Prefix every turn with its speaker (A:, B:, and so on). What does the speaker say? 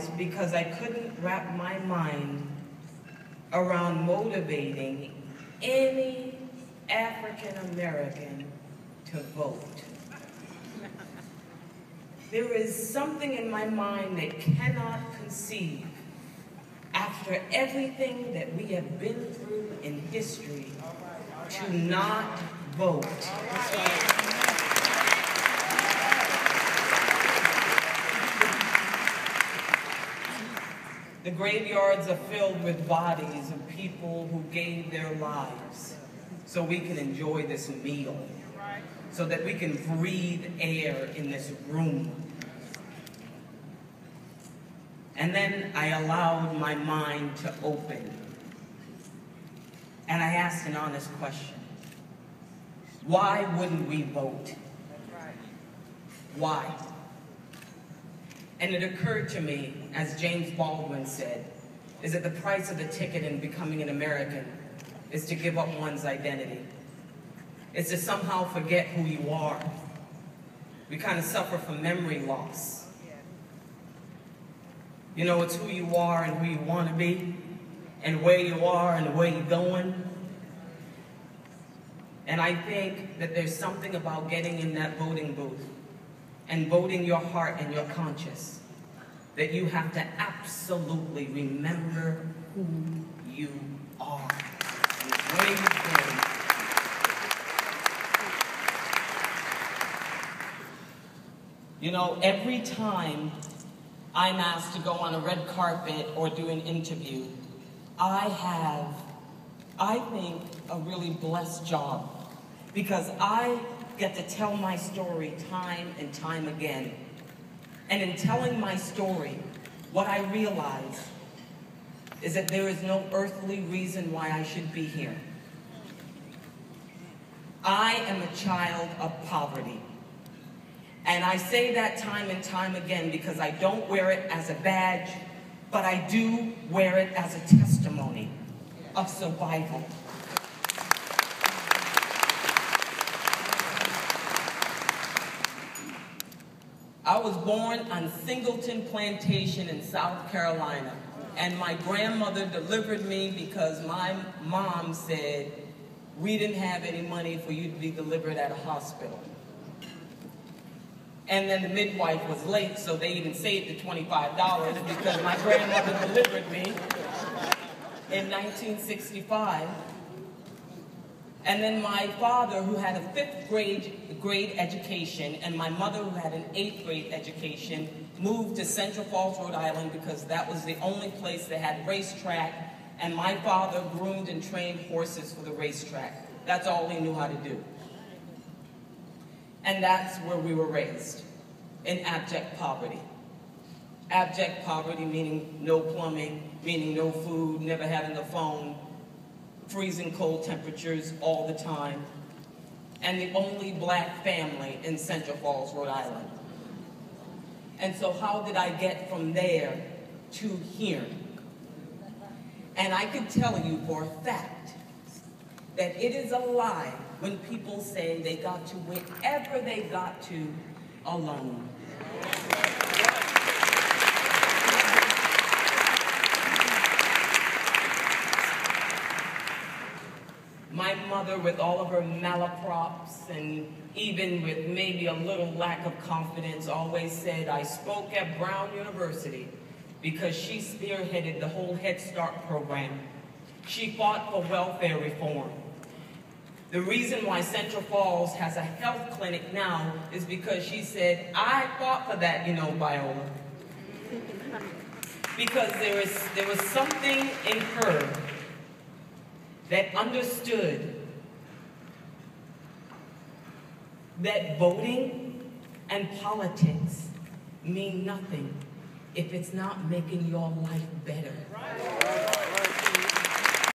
A: paralyzed because I couldn't wrap my mind around motivating any African American to vote. There is something in my mind that cannot conceive, after everything that we have been through in history, to not vote. The graveyards are filled with bodies of people who gave their lives so we can enjoy this meal, so that we can breathe air in this room. And then I allowed my mind to open. And I asked an honest question. Why wouldn't we vote? Why? And it occurred to me, as James Baldwin said, is that the price of the ticket in becoming an American is to give up one's identity. It's to somehow forget who you are. We kind of suffer from memory loss. You know, it's who you are and who you want to be, and where you are and where you're going. And I think that there's something about getting in that voting booth and voting your heart and your conscience that you have to absolutely remember who you are and where you're going. You know, every time I'm asked to go on a red carpet or do an interview, I have, I think, a really blessed job, because I get to tell my story time and time again. And in telling my story, what I realize is that there is no earthly reason why I should be here. I am a child of poverty. And I say that time and time again because I don't wear it as a badge, but I do wear it as a testimony of survival. I was born on Singleton Plantation in South Carolina, and my grandmother delivered me because my mom said we didn't have any money for you to be delivered at a hospital. And then the midwife was late, so they even saved the $25 because my grandmother delivered me in 1965. And then my father, who had a 5th grade education, and my mother, who had an 8th grade education, moved to Central Falls, Rhode Island, because that was the only place that had racetrack, and my father groomed and trained horses for the racetrack. That's all he knew how to do. And that's where we were raised, in abject poverty. Abject poverty meaning no plumbing, meaning no food, never having a phone, freezing cold temperatures all the time, and the only black family in Central Falls, Rhode Island. And so how did I get from there to here? And I can tell you for a fact that it is a lie when people say they got to wherever they got to alone. My mother, with all of her malaprops and even with maybe a little lack of confidence, always said, I spoke at Brown University because she spearheaded the whole Head Start program. She fought for welfare reform. The reason why Central Falls has a health clinic now is because she said, I fought for that, you know, Viola. Because there was something in her that understood that voting and politics mean nothing if it's not making your life better.